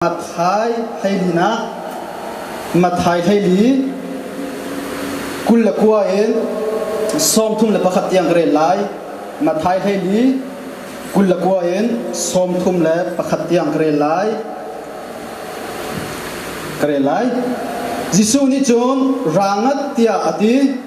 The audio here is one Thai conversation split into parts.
Mathai Hailina Mathai Haili Kullakuain Somthum le Pakhat yang relai Mathai Haili Kullakuain Somthum le Pakhat yang relai Jisu ni chun rangat tia ati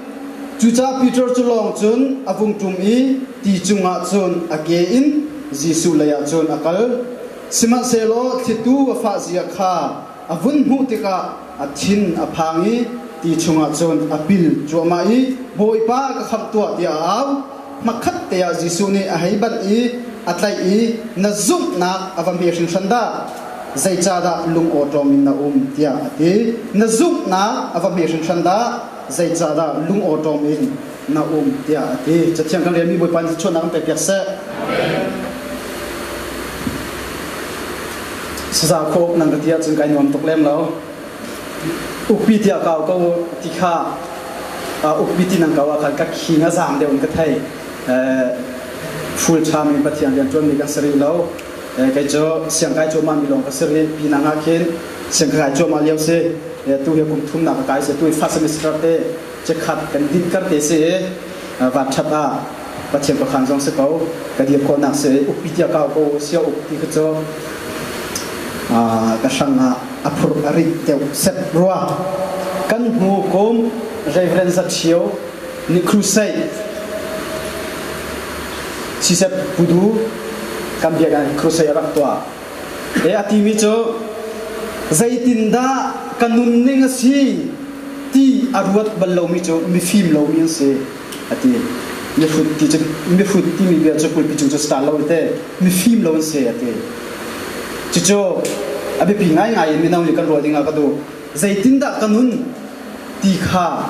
Chucha Peter chulong chun avung tumi ti chunga chun again Jisu laya chun akal Sima selo thitu fa zia kha avun hu tika athin aphangi ti chunga chon apil chomai boipa ka kham tua tia aw makhat te ya Jisu ni ahaiban I atlai I nazum na avambiation shanda zaichada lung otom na tia ati nazum na avambiation shanda zaichada lung otom na tia ati chathiang kan remi boipa ni chona pe pyakse Sa khop nang tia chung kai nom tok lem lo upi tia kaw ko tikha upi ti nang kawa khan ka khinga jam de un ka thai full cham in pathian yan chon mi ka sari lo kai jo siang kai jo ma mi long ka sari pi na nga khen siang kai jo ma liao se tu he kum thum na ka kai se tu first semester te che khat kan din kar te se va thapa pathian ko khan jong se ko ka dia ko na se upi tia kaw ko sia upi ka jo kasanga apur ari teu set roa kan hu kom reverend zatio ni crusade si set pudu kam biaga crusade rak toa ati mi cho zaitinda kanun ning si ti arwat ballo mi cho mi film lo mi se ati mi fut ti mi bia cho pul pi cho sta lo te mi film lo se ati Cico, abi pingai ngai minau ni kan roding akadu. Zaitinda kanun tikha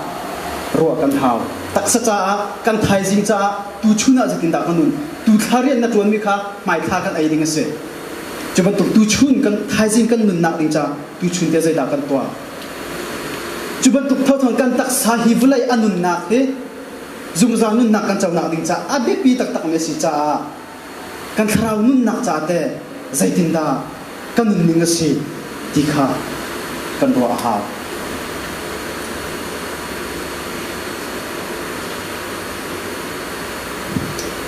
ro kan hau. Taksa cha kan thai jing cha tu chuna zaitinda kanun. Tu tharian na tuan mi kha mai tha kan ai ding se. Coba tu chun kan thai jing kan nun nak ding cha tu chun te zai da kan tua. Coba tu thau thang kan tak sahi bulai anun nak he. Zum za nun nak kan chau nak ding cha abi pi tak tak me si cha. Kan thrau nun nak cha te Zaitinda kanun ninga si tikha kan ro aha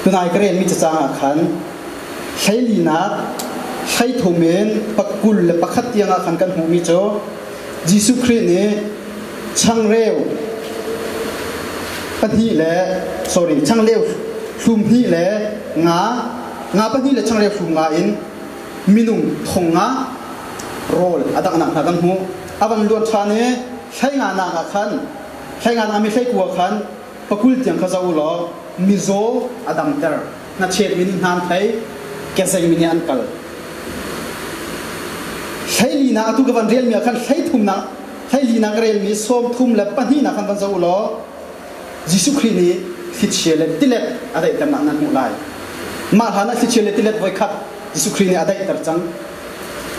tunai kren mi cha khan hailina hai thomen pakul le pakhat yanga khan kan hu mi cho Jisu Christ ne changreu pani le sorry changreu thum hi le nga pani le changreu thum nga in minung thonga rol adak nak nakan hu awan luat thane thainga na khan thainga na mi thai ku khan pakul tiang kha zau lo mizo adam ter na chet min han thai kesai min an kal thailina atu gawan rel mi khan thai thum na thailina rel mi som thum la pani na khan ban zau lo Jisu Christ ni fitchele tilet adai tam na hu lai ma hana fitchele tilet voi khat Jisu Christ ni adai tar chang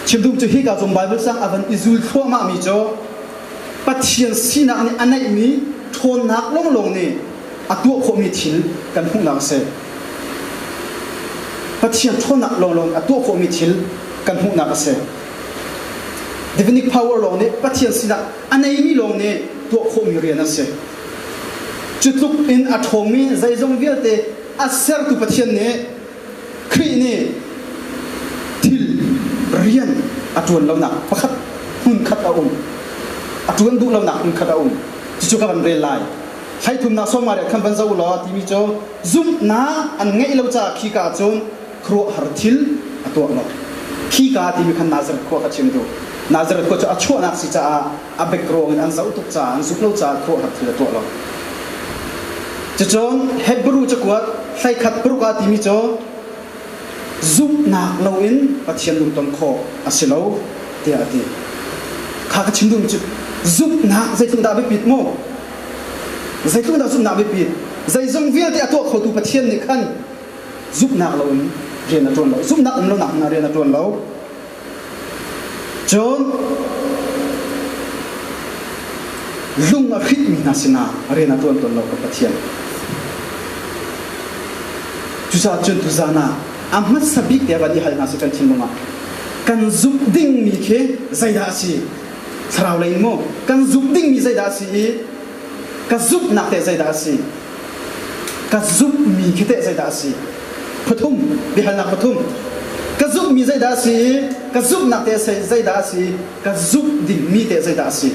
chimdum chu hi ka zum Bible sang avan izul thua ma mi cho pathian sina ani anai mi thon nak long ni atu kho mi thil kan hung na se pathian thon nak long atu kho mi thil kan hung na se divinic power long ni pathian sina anai mi long ni tu kho mi rian se chutluk in athong mi zaizong vialte aser tu pathian ne khri ni rian atuan lo nak pakhat hun khat aum atuan du lo nak hun khat aum chu ka ban re lai hai thum na so ma re kham ban zau lo ti mi cho zum na an ngei lo cha khi ka chon khro har thil atwa lo khi ka ti mi khan nazar kho ka chim du nazar ko cha achwa nak si cha a bek ro an zau tuk cha an zuk lo cha khro har thil atwa lo chu chon hebru cha kwat sai khat pru ka ti mi cho Zoom nak lo in pathian dum ton kho asilo te ati kha ka chindum chu zoom nak zaitung da be pit mo zaitung da zoom na be pit zai zong vial te ato kho tu pathian ni khan zoom nak lo in rena ton lo zoom nak lo nak na rena ton lo chon lung a khit mi na sina rena ton lo ka pathian chu sa chun tu zana Ahmad sabik dia badi hal nasi kan cindunga กันซุบดิ้งมีเคใจดาสีสราวเลยโมกันซุบดิ้งมีใจดาสีกันซุบนักเตะใจดาสีกันซุบมีเคเตะใจดาสีปฐุมบิฮัลนักปฐุมกันซุบมีใจดาสีกันซุบนักเตะใจดาสีกันซุบดิ้งมีเตะใจดาสี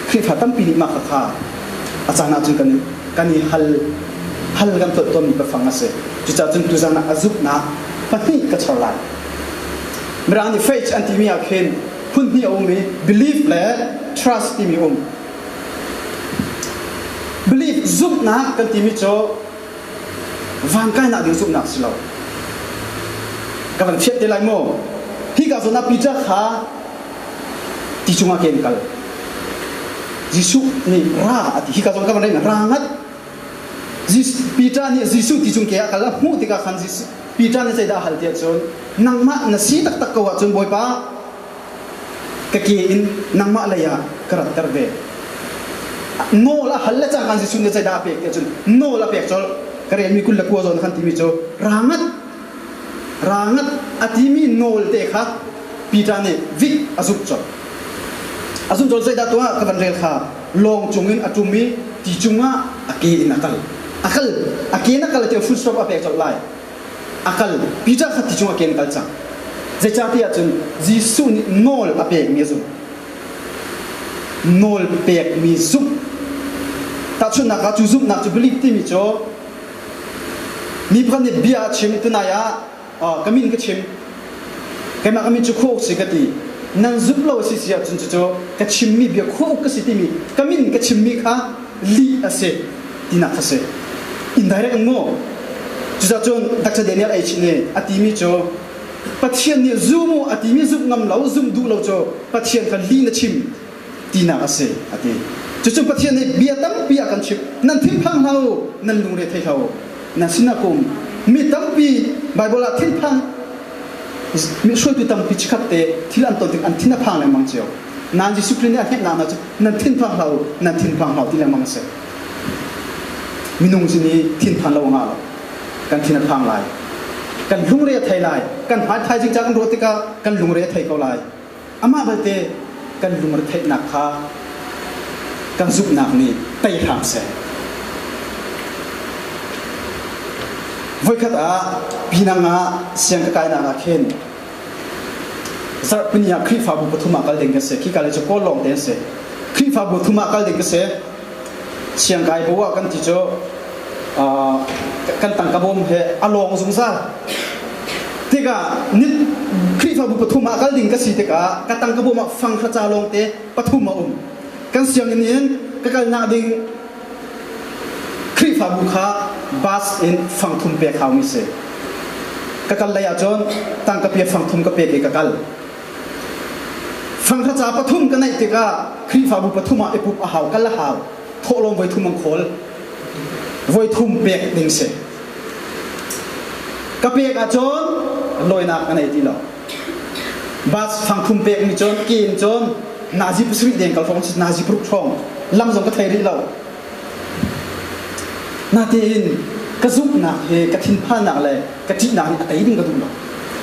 คือถ้าตั้งปีนี้มาข้าอาจารย์น่าจะกันนี่ฮัลกันตัวมีประฟังนะเสียจุดจุดตุจานะอาซุบนะปฏิกระชอลายเมื่ออันนี้ faith อันที่มีอาเคนพุ่นมีองค์มี belief และ trust ที่มีองค์ belief ซุบนะกันที่มีโจวันกันนักเดียวซุบนะสิเรากับวันเช็ดเดลัยโมพี่กับสนับพิจารณาที่จุงอาเคนกันยิสุนี่ราอธิฮิกาจงกับวันนี้รางัดยิสปีจานี่ยิสุที่จุงเกียกันละหูที่กับขันยิสปีจานี่ใจดาฮัลเทียจนนังมาณสีตักกวาจนบ่อยป้ากะเกียนนังมาเลยอะกระตัดเวโนละฮัลละจังขันยิสุนี่ใจดาเปียกจนโนละเปียกจนกระเรียนมีคุณละกัวจนขันที่มีโจรางัดอธิมีโนลเตะครับปีจานี่วิอสุจจอาสุนจนใจดาตัวกับวันเรียลขาลองจงอินอาจุมีที่จุงะอากีนักลอากีนักลเจ้าฟุตสต็อปอาเปกจบไล่อาคัลพิจารณาที่จุงอากีนักลจังเจ้าจ่าที่อาจารย์จิสุนโนลอาเปกมีซุโนลเปกมีซุถ้าชุนนักจูซุนักจูบลิฟที่มีโจมีพันธุ์เบียร์ชิมตัวนายกามินก็ชิมแกมากามินจุโคกสิกตีนั่นซุปเราสิเสียจนจู่ๆก็ชิมมีเบียร์คู่ก็สิที่มีก็มินก็ชิมมีค่ะลีอาเซที่นักเซอินไดเรกโม่จู่ๆดักจะเดนิเอลเอชเนี่ยอธิมีโจปัจเจียนเนี่ยซูโม่อธิมีซุปงำเราซุปดูเราโจปัจเจียนก็ลีน่ะชิมที่นักเซอธิจู่ๆปัจเจียนเนี่ยเบียร์ตั้มเบียร์กันชิมนั่นทิ้งพังเรานั่นลุงเรทให้เขานั่นสินะกุมมีตั้มปีไบเบิลทิ้งพังมีช่วยตัวตั้มพิจิคับเตะที่อันต้นถึงอันที่น่าพังเลยมังเจียวนั่นจิสุพรีเนี่ยเห็นนั่นจะนั่นทิ้งพังเรานั่นทิ้งพังเราที่เรามังเสมีนุ่งสินี้ทิ้งพังเราง่ากันที่น่าพังลายกันลุงเรียไทยลายกันหาไทยจริงจังกันโรติกากันลุงเรียไทยเขาลายอามาบัดเตกันลุงเรียไทยนักข้ากันซุปนักนี่ไต่ทางเสวันขัดพี่นางเสียงกายนางเข็นสักปีนี้คริฟ้าบุตรมากัลเด้งเสขี้กาเลจะโกลงเด้งเสคริฟ้าบุตรมากัลเด้งเสเสียงกายบัวกันที่จะกันตั้งกระบอกเหอลองสงสารที่ก็นิดคริฟ้าบุตรมากัลเด้งเสที่ก็กันตั้งกระบอกมาฟังพระเจ้าลงเตะปฐุมมากันเสียงนี้กันนาดิ่งคริฟ้าบุคาบาสอินฟังทุมเปียเขามิเสกัลเลยอาจารย์ตั้งกระเปียฟังทุมกระเปียกกัลฟังพระเจ้าปฐุมกันในติกาคริฟ้าบุปฐุมเอปุบอาหาวกัลละหาวโทลงไว้ทุมมังคลไว้ทุมเปียกดิ่งเสกระเปียกอาจารย์ลอยนักกันในที่เราบาสฟังทุมเปียกมิจอนกินจอนนาจิปุสริเดียงกัลฟงนาจิปรุกช่องลำสงกระเทยรีเรานาทีอินกระซุบหนักเฮกระทินผ้าหนักเลยกระทินหนักนี่อะไรดิ้งกระดุมเรา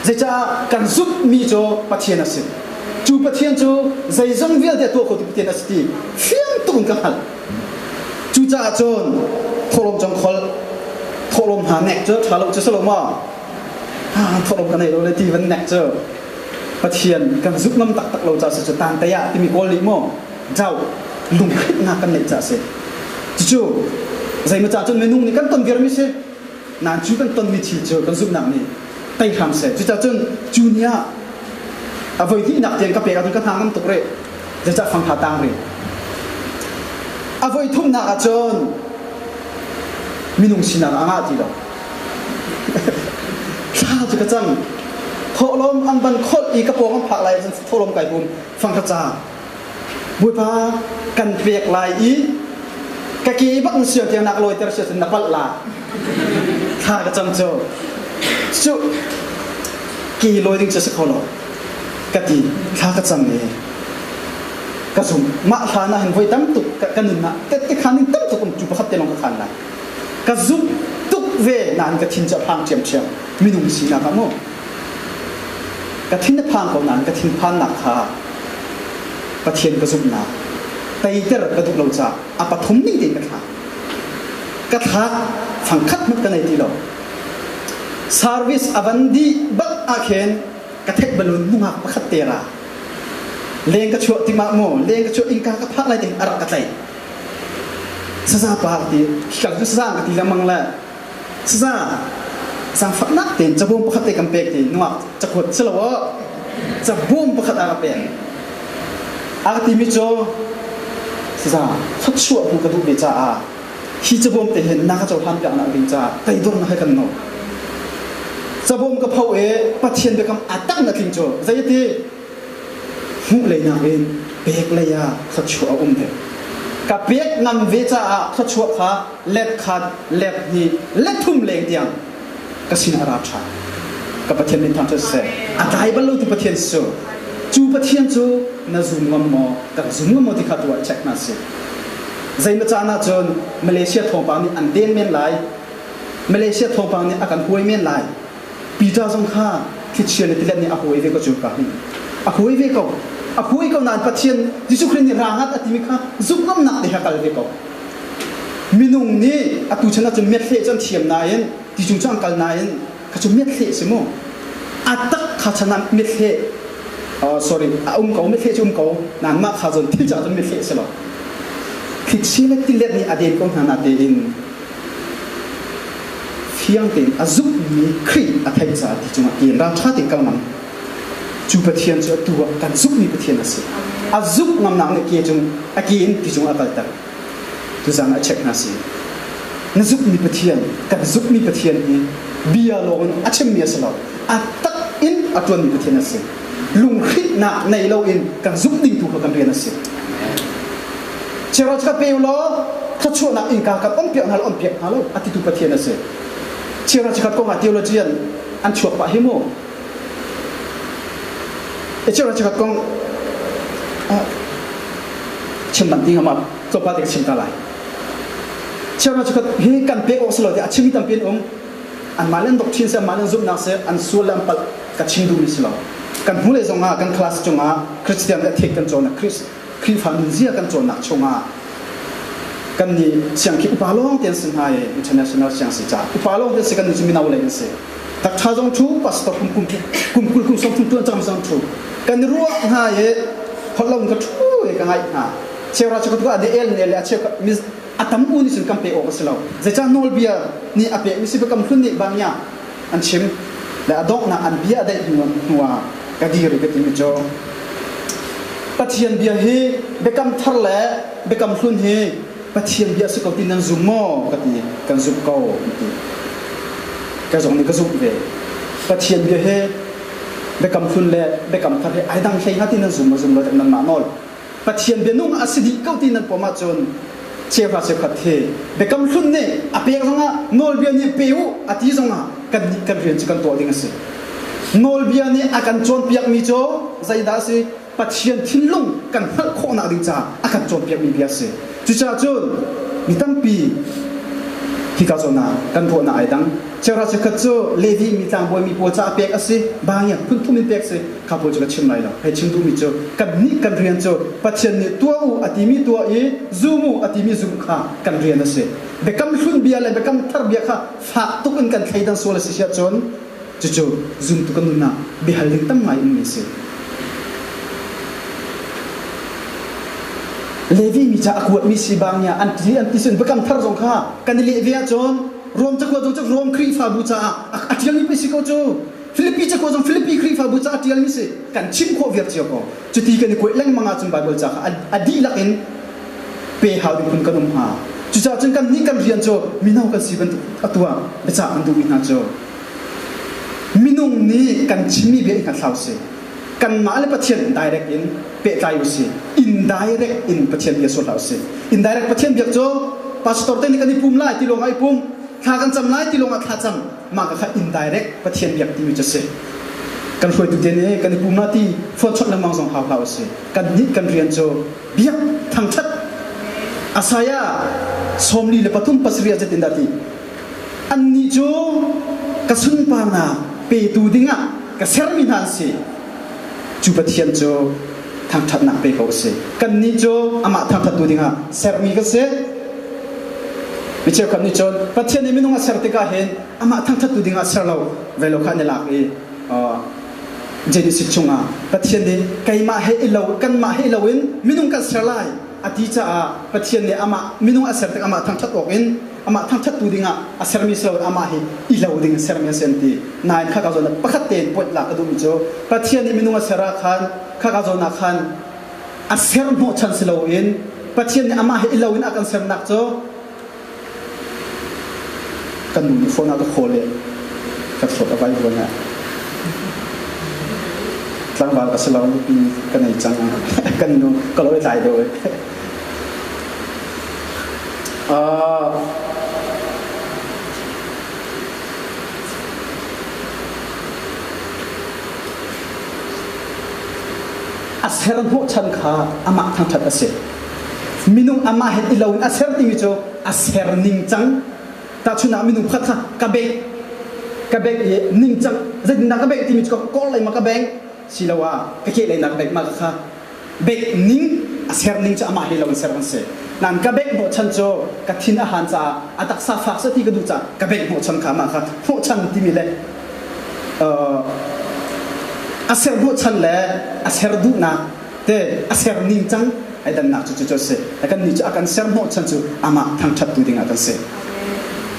จะจะกันซุบมีโจปัจเจียนสิจูปัจเจียนโจใจจงเวียดเดียตัวคนที่ปัจเจียนสิเฟี้ยงตุนกันหันจูจ่าโจนโทรมจงคอลโทรมหาเน็กเจอชาลจะสโลมาโทรมกันในโรเลตีวันเน็กเจอปัจเจียนกันซุบน้ำตักเราจะสุดตานแต่ยะที่มีโกลิโมเจ้าลุงขึ้นหน้ากันในจ่าสิจู่ใจมาจากจนเมนูนี่กันต้นเกลือไม่ใช่นานจูกันต้นมีชีเจอกันซุปหนักนี่ไต่ทำเสร็จจู่จนจูเนียเอาไว้ที่หนักเตียงกระเปียกันกันทางน้ำตกเร่จะฟังขาตังเร่เอาไว้ทุ่มหนักจนมีนุ่งชินังอ่างจีเราข้าจะกระจังโทลมอันบันโคตรอีกระโปรงผักลายจนโทลมไก่บุญฟังกระจาบุยพากันเปียกลายอีกะกี้บังเสียเตียงนักลอยเตอร์เสียนักบัลลาข้ากระจังโจชุกี่ลอยดิ้งจะสักคนหรอกะตีข้ากระจังเนี่ยกระสุนมาทานะเห็นไว้ตั้มตุกกันนึงนะแต่ขันนึงตั้มตุกมันจุบขับเตลงขันนะกระซุบตุกเวนานกระทินจะพังเฉียมมีนุ่มสีนะครับโม กระทิ้นพานเขานั้นกระทิ้นพานหนักขาประเทียนกระสุนนาไตเตอร์กระดุกเราจะอปฐมนิ่งเด่นกระทากระทาฝังคัดมันกันในที่เราซาร์วิสอวันดีบักอาเคนกระเทกบอลลูนมุ่งหักประคัดเตระเลงกระชัวติมาโมเลงกระชัวอิงกากระพักอะไรติงอารักกระไตซาซาปาร์ตีขี้กัดซาซากระติละมังละซาซาสังฝักนักเต็นจะบ่มประคัดเตกัมเปกตินัวจะขดเสลวะจะบ่มประคัดอากาเปกอากาติมิโจซาซาฟักชัวผู้กระดูกเบจ่าฮิจะบ่มเตเห็นนักเจ้าทันอย่างนักบินจ่าไตโดนให้กันโนจะบ่มกับเขาปัจเจียนไปคำอัดตั้งนักลิงโจใจที่หูเลยนักเองเบกเลยาฟักชัวเถกับเบกนำเวจ่าฟักชัวขาเล็บขาดเล็บนี่เล็บทุ่มเลงเตียงกสินอาราชากับประเทศนี้ทำเธอเสร็จอาศัยบรรลุที่ประเทศสูจูประเทศจูน่าซุ่มงมกับซุ่มงมที่ขาดตัวเช็คนั่นสิใจมาจานาจนมาเลเซียทองปางนี่อันเด่นเมียนไหลมาเลเซียทองปางนี่อาการห่วยเมียนไหลปีตาสงข้าคิดเชื่อในที่เล่นนี่อาห่วยเวก็จูกันอาห่วยเวก็นานประเทศที่สุขรินร่างหัดอธิมิข้าซุ่มงมหนักเดียร์กันเวก็มินุงนี่อาตุชนะจะเม็ดเละจนเทียมนายนที่จุงจังกันนายนเขาจะเม็ดเละสิโมอัตตะข้าชนะเม็ดเละsorry เขาเม็ดเละจุเขานานมากข้าจนที่จะเม็ดเละสิหรอคิดชีวิตที่เล็กนี่อดีตของนาเดินเพียงแต่อาจุมีครีอัฐิจาที่จุงกินราชาติกันนั้นจูประเทียนจะตัวกันจุมีประเทียนนั่นสิอาจุงำนางเนี่ยเกี่ยจุงอากินที่จุงอากัลตักตัวจังอาเช็คนั่นสินั่นจุมีประเทียนกันจุมีประเทียนนี่เบียร์ลงอาเชื่อมเมียสลบอัตตักอินอัตวันมีประเทียนนั่นสิลุงคริตนาในเราอินกันจุดิ่งถูกกันเรียนนั่นสิเชื่อว่าจะเป็นล้อถ้าชวนนักอินกากับอ้อมเปียกฮัลอ้อมเปียกฮัลอธิตุประเทียนนั่นสิเชื่อว่าจะก็งาเทโลจีนอันชั่วปะฮิโมเชื่อว่าจะก็เชื่อมันที่เขามาตัวปฏิกิริยาอะไรเชื่อว่าจะก็เฮ้กันเปียกออกสลดอาชีพที่ทำเป็นอันมาเล่นดอกชินเสียมาเล่นซุปนักเสียอันส่วนลำปัดกับชิงดูมิสลากันผู้เล่นจงอากันคลาสจงอาคริสเตียนกันเทคกันจงอาคริสฟันเซียกันจงนักจงอากันนี่เสียงคิดอุปาลงเตียนสินหาย international เสียงสิจ้าอุปาลงเตียนสิกันนี่จะมีน่าเลยสิตักท้าจงทูปัสตอคุมส่งทุ่งตัวจำจงทูกันรัวหายพอลงก็ทูกันไงฮะเชื่อว่าจะก็ตัวเดลเนี่ยเลยเชื่อมิอาตมูนี่สิกัมเปโอก็สลาวจะจ้าโนลเบียนี่อาเปมิสิบกัมทุนนี่บางอย่างอันชิมและอดอกนะอันเบียได้หัวกระดีหรือกระติมิโจปัจเจียนเบียเฮเบกัมทาร์เล่เบกัมทุนเฮปัจเจียนเบียสุกตินันซุโม่กติกันซุปเก้ากันจงนี่ก็ซุปเวปัจเจียนเบียเฮเบกัมทุนเล่เบกัมทาร์เล่ไอ้ดังใช้หัดตินันซุโม่แต่นั่นมาโนลปัจเจียนเบียนุ่งอาศิดิเก้าตินันปอมาจนเชื่อว่าจะขัดเทเบกัมทุนเนี่ยอาเปียกงาโนลเบียนี่เปียวอาทิตย์งากันเรียนจะกันตัวดิ้งสิโนลเบียนี่อาการโจนเปียกมีโจใจดาสิปัจเจียนทิ้งลงกันหักโคนาดิ้งจ้าอาการโจนเปียกมีเบียสิจุจ้าโจนมีตั้งปีที่กาโจนากันตัวน่าไอ้ดังเชื่อว่าจะขัดโจเลวีมีตั้งบวยมีปัวจ้าเปียกสิบางอย่างพึ่งทุ่มมีเปียกสิข้าพเจ้าก็ชิมไรแล้วให้ชิมดูมีโจกันนี่กันเรียนโจปัจเจียนนี่ตัวอูอติมีตัวซูมูอติมีซูมข้ากันเรียนนั่นสิเบกัมชุนเบียเลยเบกัมทาร์เบียข้าฝากตุกันกันใครดังโซลสิเชียจนจู่ๆซูมตุกันนุน่ะเบียลิงตั้งไม่มีสิเลวีมีจะอวดมีสีบางอย่างอันที่สุดเบกัมทาร์จงข้ากันเลวีจนรวมจักรวาลจักรวมครีฟาบูชาอัฐิยันนี้ไปสิเขาจู่ฟิลิปปินส์จักรวาลฟิลิปปินส์ครีฟาบูชาอัฐิยันนี้สิกันชิมโควิดเจ้าก็จุดที่กันนี่คุยเล่นมังอาจจะไบเบิลจ้าอดีลักอินเปย์หาวดิคุณกันนุ่มหาจุดจ้าจึงกันนี่กันเรียนโจมินากันสิบันตัวเบจ่าอันดูมินาโจมินุงนี่กันชิมีเบียกันเท่าสิกันมาเลยประเทศ direct in เปย์ใจอยู่สิ indirect in ประเทศเบียส่วนเท่าสิ indirect ประเทศเบียโจพาสปอร์ตนี่กันนี่ปุ่มไล่ที่ลงไอ้ปุ่มถ้ากันจำไล่ที่ลงอ่ะถ้าจำมาก็แค่ indirect ประเทศเบียที่มีจะสิกันคุยตัวเดียวนี้กันนี่ปุ่มหน้าที่ฟอนช็อตละมังสองเท่าสิกันนี่กันเรียนโจเบียทั้งชัดอาศัยสมลีเลปทุมปัสเรียจะตินดาตีอันนี้โจกระสุนปานาเปตูดิ้งะกระเซอร์มินันสิ จูปะเทียนโจทางทัดหนักไปเขาเสกันนี้โจอามาทางทัดตัวดิ่งะเสร์มีก็เสไม่เชื่อกันนี้โจปะเทียนนี้ไม่ต้องเสร์ติกาเห็นอามาทางทัดตัวดิ่งะเสร์เราเวลาขันในหลักเจนิสิจุงะปะเทียนนี้ไก่มาให้เรากันมาให้เราเองไม่ต้องกันเสร์ไลอธิจ้าปะเทียนนี้อามาไม่ต้องเสร์ติกามาทางทัดออกเองอามาทางทัดตัวดิ่งะเสร์มีสโลอามาให้เราดิ่งเสร์มีเซนตีนายข้าก็จะปะขัดเต็นปวดหลักดูมิโจปะเทียนนี้ไม่ต้องเสร์ขันข้าก็จะนักขันเสร์โมชันสโลเองปะเทียนนี้อามาให้เราเองอากันเสร์นักโจกันดูโฟนาก็โคเลยกับสดเอาไว้บนน่ะตั้งบาลก็สลาวปีกันในจังกันดูก็เลยใจโดยอาเซรันโหชันขาอามาทางทัดอาเซมินุงอามาเห็นอีลาวินอาเซรติมิโจอาเซรนิงจังตาชุนามินุงพัดค่ะกะเบกเยนิงจังจะนักเบกที่มิโจก็เลยมากะเบงสิลาวากะเกเลยนักเบกมากค่ะเบกนิงอาเซรนิงจะอามาเห็นลาวินเซรันเซนั่นกะเบกโหชันโจกะทินอาหารจ้าอาตักซาฟักสติกระดูจ้ากะเบกโหชันขามาค่ะโหชันที่มีเลยอาเซรโหชันแหละอาเซรดูนะเตอาเซรนิงจังไอ้ดันนักจุดเสแต่กันนี่จะอาการเซรโหชันจูอามาทางชัดตัวดิ่งอากันเส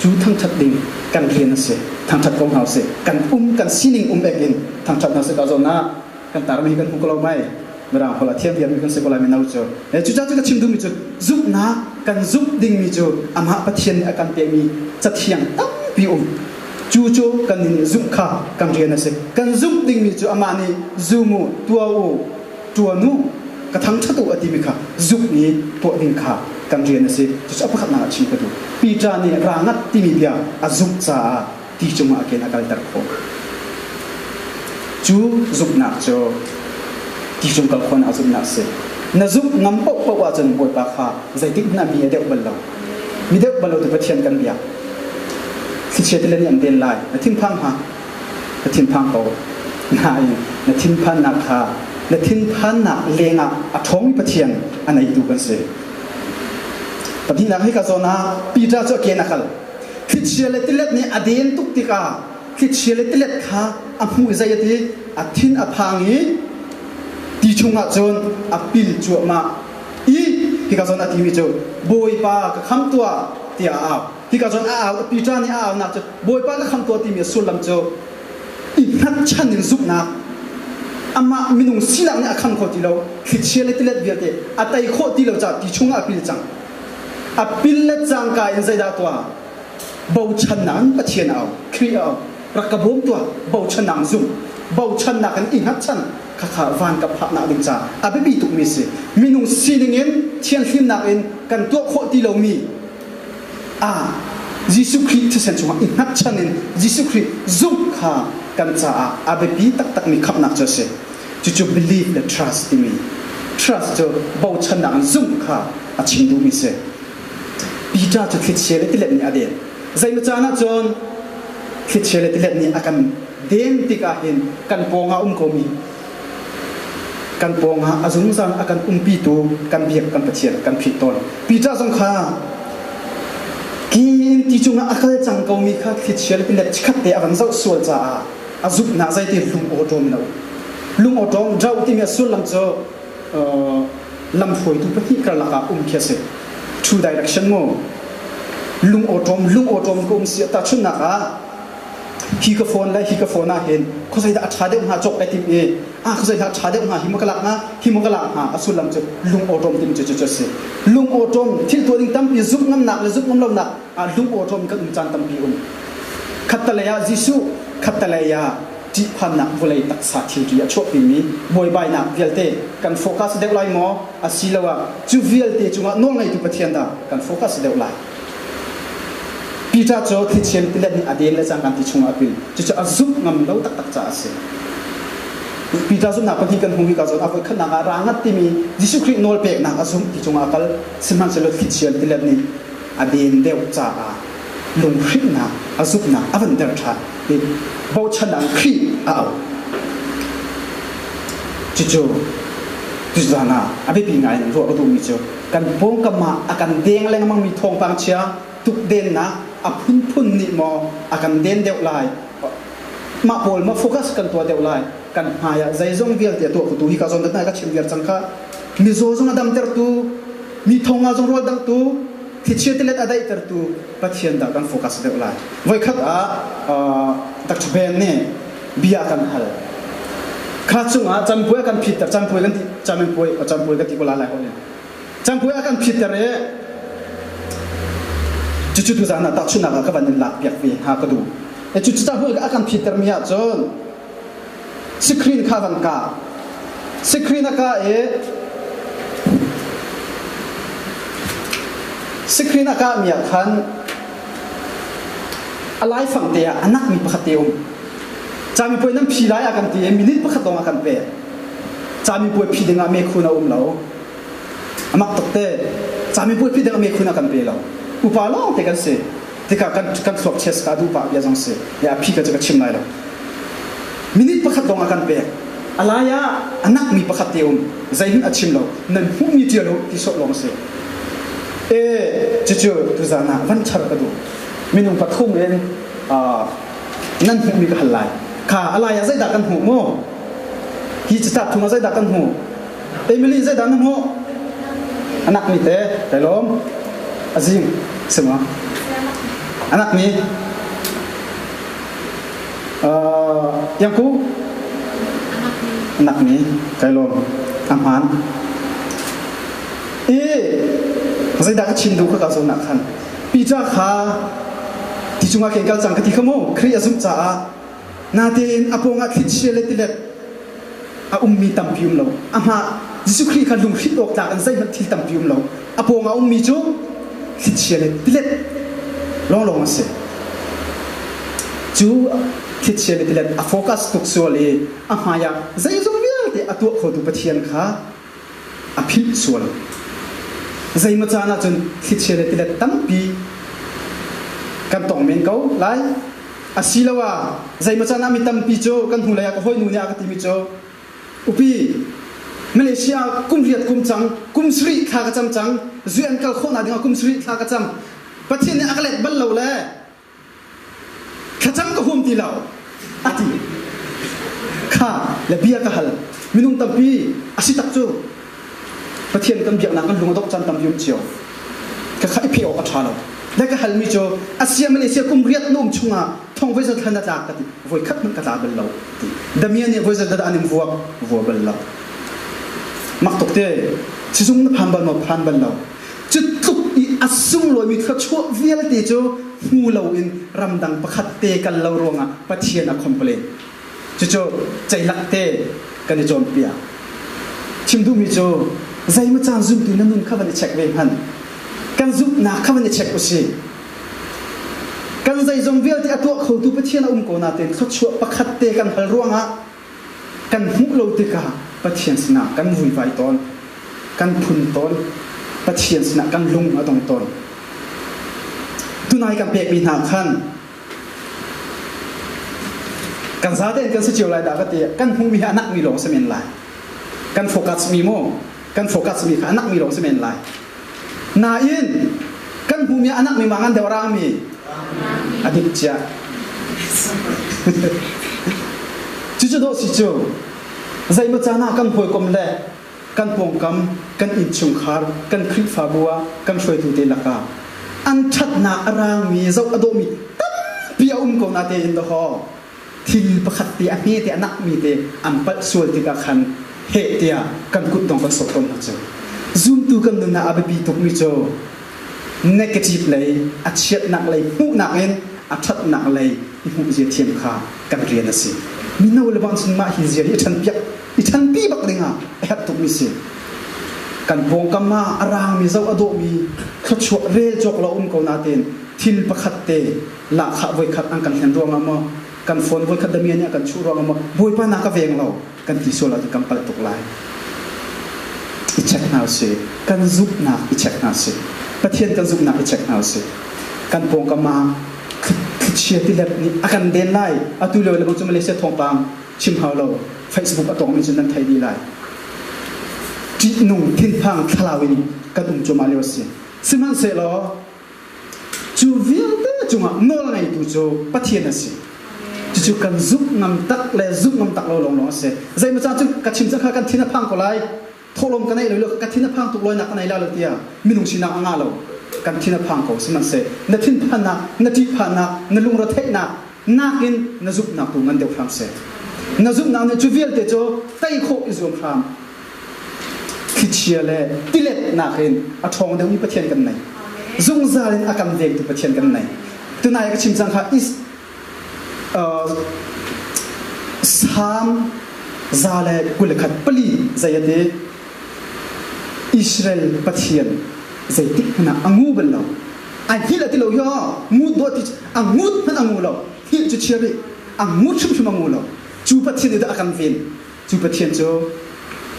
จูทางชัดดิ่งกันเรียนเสทางชัดกองเฮาเสกันกันซีนิงเองทางชัดนั่นเสก็จะน่ากันตารมีกันหุกเราไม่เมื่อเราพอละเทียบมีกันเสก็เลยไม่น่าจูจุดจ้าจุดชิมดูมิจูจุบนะกันจุบดิ่งมิจูอามาปะเทียนอาการเปียมีจัดเทียงตั้งปีจูจูกันนี่จุบข้ากันเรียนเสกันจุบดิ่งมิจูอามานี่จูมูตัวนู้กระทั่งชัดตัวอดีมิค่ะจุบนี้ตัวดิ่งข้ากันเรียนเสจุดอัปขัดนาชิมกันดูปีจานี่รางัดที่มีเบียอาจุบจ้าที่จงมาเกณฑ์อาการตระโขจูจุบนักโจที่จงกัลคนอาจุบนักเสนจุบงำปกว่าจนบวชปากข้าใจติดนามีเด็กบัลลังมีเด็กบัลลังตัวเทียนกันเบียสิเชื่อที่เล่นอย่างเดินไล่นาทิมพังฮะนาทิมพังโตนายนาทิมพันนักฮะนาทิมพันนักเลงอ่ะท้องมีปะเทียนอันไหนดูกันเสียปะที่นักให้กับโซนาปีจ้าจะเกณฑ์นักคิดเชื่อเลยที่เล่นนี่อดีตตุกติกาคิดเชื่อเลยที่เล่นข้าอัมหูใจที่อทินอพังนี้ที่ชงอาจนอปิลจัวมาที่กับโซนาที่มีจูบอยปากคำตัวที่อาที่กับจนปีจานี่นักจะบอยป้าก็คำตัวที่มีสุลลัมโจอีนัดชันนินซุปนักอามามินุงสิลังเนี่ยคำโคติโลคิดเชื่อเลยที่เล็ดเบียดเตอัตไอโคติโลจะที่ชงอปิลจังอปิลเล็ดจังกายในใจดาตัวบ่าวชันนังปะเทียนเอาครีเอารักกระบุมตัวบ่าวชันนังซุ่มบ่าวชันนักกันอีนัดชันข้าวันกับพระนักดิจ้าอาเบบีตุกมิสมินุงสิลิงเงินเทียนฟิมนักเองกันตัวโคติโลมียิสุคริสต์เซนชวาอินักชันนินยิสุคริสต์ซุกข้ากันจ้าอาเบบีตักมีขับนักเจสจุ believe the trust in me trust จะบ่าวชันนังซุกข้าอาชิงดูมิเสปีจ้าจะคิดเชื่อเลยที่เล็บนี้อเดียใจมันจานะจนคิดเชื่อเลยที่เล็บนี้อากันเดินติกาเห็นกันปองอาโคมีกันปองอาจุงซังอากันปีตูกันเบียกกันปะเทียนกันผิดตนปีจ้าสงข้ากินที่จุงอาคาจังเขามีข้าคิดเชื่อเลยที่เล็บชิคัดเตะอากันเจ้าส่วนจ้าอาจุกน่าใจที่ลุงโอโตมนะลุงโอโตมเจ้าที่มีส่วนลำเจ้าลำฝอยตุปที่กระลักเขียเสtwo direction โมลุงโอโตมก็เสียตาชุนนักฮิกโฟนเลยฮิกโฟนน่าเห็นเขาใส่อัดชาเดมหาจบไปทีมเขาใส่อัดชาเดมหาหิมกะลักหาสุลัมจุลุงโอโตมทีมจุดเสียลุงโอโตมที่ตัวนี้ตั้มปีซุกน้ำหนักเลยซุกน้ำลมหนักลุงโอโตมก็จันตั้มปีขัดตะเลยจิสุขัดตะเลยจีพันนักบุเลยตักษาทีรีชอบปีนี้บอยใบนักเวลเตกันโฟกัสเดวไลมอสิลาวะจูเวลเตจุงน้องไงตุปเทียนดากันโฟกัสเดวไลปีจ้าโจคิดเช่นที่เล่นอดีตและจังการที่ชงอาปิลจะอาซุกงำเราตักจ้าเสียปีจ้าสุนัขคนที่กันหงฮิกาโจอาไว้ขนาดร่างที่มียิสุคริสโนลเปกนักอาซุกที่ชงอาคัลสิมันจะลดคิดเช่นที่เล่นนี้อดีตเดวจ้าลงครินะอาซุกนะอวันเดอร์ชาบ่าวชนะครีเอา จู่ๆตุจานาอภิปีไงนั่นรัวก็ดูมีจู่กันพงกับมาอาการเด้งแรงมั่งมีทองบางเชียทุกเด่นนะอาพุ่นนี่มออาการเด่นเดียวลายมาโผล่มาโฟกัสกันตัวเดียวลายกันหายใจจงเวียนเดียตัวกูที่กาจงตั้งแต่ก็ชิมเวียนจังค่ะมีโซ่จงอดัมเตอร์ตูมีทองอาจงรัวดังตูที่เชื่อที่เล็ดอะไรเตอร์ตูปัจเจียนดักกันโฟกัสเดียวลายไว้ขัดตักเชนเนี่ยเบียกันฮัลข้าจุงจำป่วยกันผิดแต่จำป่วยกันที่จำป่วยกันที่กุลาอะไรคนเนี่ยจำป่วยกันผิดแต่เร่จุดๆตัวนั้นตัดชุนนักก็วันนี้หลักเปียกปีหากระดูไอ้จุดๆจำป่วยกันผิดแต่มีอะไรจนสกรีนข้าวันกาสกรีนก้าสกรีนก้ามีอะไรขันอะไรฝั่งเดียอันนักมีประคติจามีป่วยน้ำผีร้ายอาการตีมินิทประคตองอาการเปย์จามีป่วยผีดึงอาเมคุนาเรามักตกเตะจามีป่วยผีดึงอาเมคุนาการเปย์เราอุปาล่องเตกันเสียเตกันสวบเชสกาดูปะยาจังเสียยาผีก็จะกระชิมไหลเรามินิทประคตองอาการเปย์อะไรอันนักมีประคติใจหินอาชิมเรานั่นผู้มีเดียวเราที่สวบลงเสียจู่ๆตัวจานะวันชาร์กดูมินุงปะทุ่งเองนั่นผู้มีกหันไหลข้าอะไรใจดักกันหูโม่ฮิจตัดทุ่งใจดักกันหูมิลีใจดักกันหูอันนักมีแต่ล้มอาจิมสมะอันนักมียังกูอันนักมีแต่ล้มอาหารใจดักชินดูข้าส่งนักขันปีจ้าข้าที่จุงอาเก่งกัลจังกที่ขโมครีอาซุมจ้านาเดนอปงอาคิดเชลติเล็ดอามีตัมพิมเราอามายิสุครีขันลุงคิดออกจากอันใจมันที่ตัมพิมเราอปงอามีจูคิดเชลติเล็ดลองมาเสจูคิดเชลติเล็ดอาโฟกัสตุกส่วนเลยอามาอยากใจจงเวียดอาตัวขดูปะเทียนข้าอาพิส่วนใจมาจานาจนคิดเชลติเล็ดตัมปีกันตองเมนเขาไล่อาศิลาวะใจมาจานามิตัมปีโจกันหุ่นเลยก็ห้อยนูเนี่ยก็ติมิโจอุปีมาเลเซียกุมเรียดกุมจังกุมสรีข้ากระจำจังจุยอันกัลโคนาดิงกุมสรีข้ากระจำประเทศนี้อักเล็ดบัลเราเลยข้าจำก็หุ่มตีเราอาทิข้าและเบียกหัลมินุงตัมปีอาศิตักโจประเทศกันเบียกนักกันลุงดอกจันตัมยุมเจียวข้าข้าเพียวอัฐาเราแล้วก็ฮัลมิโจอาเซียมาเลเซียกุมเรียดนุ่มชุงอ่ะท่องไว้จะทันจากกันวัยขัดมันกระตาเบลเราดมีเนี่ยวัยจะดัดอันนี้วัวเบลเรามักตกเตะชิซุงนับพันบัลมาพันบัลเราจุดทุกอีอัศซุงลอยมีขั้วชั่วเวียลเตโจมูเราอินรำดังประคัดเตกันเรารวงอ่ะปะเทียนอ่ะคอมเพลนจุดโจใจลักเตกันในโจมเปียชิมดูมิโจใจมาจางซุ่มตีนั่นนุ่นข้าวันนี้เช็คเวหันกันซุปนักข้าวันนี้เช็คอุสิกันใจจงเวียลที่ตัวเขาตัวประเทศน่ะโกนาเต็นเขาชั่วประคัดเตกันฮัลร่วงอ่ะกันหุเราติกาประเทศสนากันวุ่นวายตอนกันพุ่นตอนประเทศสนากันลุงมาตรงตอนตุนายกันเปียกมีหนักขันกันซาเต็นกันสิจิวไลดากเตียกันหุมีอนักมีหลงเสมียนไลกันโฟกัสมีโมกันโฟกัสมีอนักมีหลงเสมียนไลนาอินกันภูมิอานักมีmanganเดวรามีอดิจาจุดโดสิจูใจมาจานากันป่วยกมเล่กันปงกำกันอินชุงคาร์กันคริฟาบัวกันช่วยตุเตลักาอันชัดนาอารามีเจ้าอโดมีตั้มปียก็นาเตอินดอฮอทิลประคัตตีอันนี้เตอนักมีเตอันปัดส่วนที่กันเฮตียกันกุดดองกันสดกันนะจูzoom tu kan dun na ababi tuk mi cho negative lei a chiat nak lei pu nak en a that nak lei i hu je thiam kha kan rian asi mi no le ban sin ma hi je i than pi bak ringa a hat tuk mi si kan bong kam ma arang mi zau ado mi kha chwa re jok la ko na ten thil pakhat te la kha voi khat ang kan hen ro ma kan phone voi khat da mi nya kan chu ro ma boi pa na ka veng lo kan ti so la kan pal tuk lai i check now se kan zup na i check now se pathian kan zup na i check now se kan pong ka ma khchia ti let ni akan den lai atu le le bang chu Malaysia thong pang chim hau lo Facebook อะตรงมีจุดนั้นไทยดีไลจีนุ่งทิ้งพังทลาวินกันจุมาเลวสิสิมันเสลอจูวิลเตจุงะโนลไงตูจูปะเทียนสิจู่กันซุกงำตักและซุกงำตักเราลงเสียใจมันจะกัดชิมจะฆ่ากันทิ้งพังก็ไล่ทลมกันในเลยกัดทิ้งพังตุกลอยนักในลาลเตียมีนุ่งชินาอ่างเรากันทิ้งพังก็สิมันเสียนัดทิ้งพันนักนัดจีพันนักนัดลุงรถเทนักนักอินนัดซุกนักตุงันเดียวพรำเสียนัดซุกนักเนี่ยจูวิลเตจูไต่โคอิซุมพรำคิดเชียร์เลยติเล็ดนักอินอัฐองเดียวมีปะเทียนกันไหนซุงซาเลนอาการเด็กตุปะเทียนกันไหนตัวนายก็ชิมจังค่ะสามซาเลกุลขัดปลีใจเดอิสราเอลปะเทียนใจติขณะอังูเป็นเราไอ้ที่เราที่เราย่อมูดตัวที่อังูมันอังูเราที่จะเชื่อไปอังูชุ่มอังูเราจูปะเทียนเดอาการเวียนจูปะเทียนจู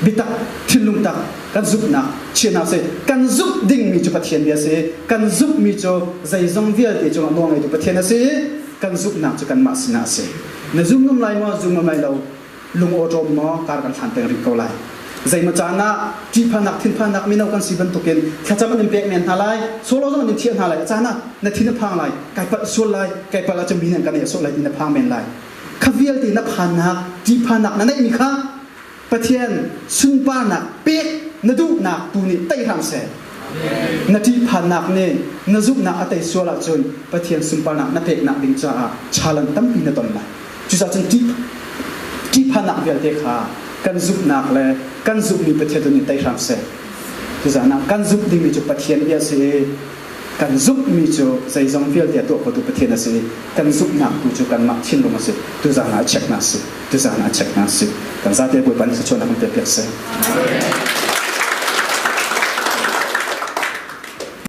บิตักทิ้งลุงตักกันซุบนักเชียนาเสกันซุบดิ่งมีจูปะเทียนเดียเสกันซุบมีจูใจซงเวียเดจูอันน้องไอ้จูปะเทียนเสกันซุบนักจูกันมาสินาเสนซุบน้ำลายมาซุบน้ำลายเราลุงโอโจมมาการกันทันเตงริโกไลใจมาจานะจีพันนักทิ้งพันนักมีนกันสีบันตุกินแค่จะมันเป็นเมียนอะไรโซโล่จะมันเทียนอะไรจานะในทิ้งพังอะไรไก่ปัดโซไลไก่ปัดเราจะมีเงินกันเนี่ยโซไลทิ้งพังเมียนไรข้าเวียลตีนับพันนักจีพันนักนั่นได้มีค่าปะเทียนสุนปานักเป๊กนดูนักตูนี่ไต่ทำเสนาทีผ่านนักเนี่ยนจุกนักอัตย์สวรรค์จนปะเทียนสุนปานักนักเป๊กนักดิงจ้าชาลันตั้มปีนตอนไหนจุดจนที่ผ่านนักเวลเด็กขากันจุกนักเลยกันจุกมีปะเทียนตัวนี้ไต่ทำเสจุดจนั้นกันจุกดิ่งมีจุดปะเทียนเดียเสกันจุกมีจุดใจจงเวลเดียตัวประตูปะเทียนเสกันจุกนักจุดกันมักชินลงมาเสจุดจนั้นเช็คนักเสจุดจนั้นเช็คนักเสกันซาเดียบุบันสุชนนักเตะเปียกเส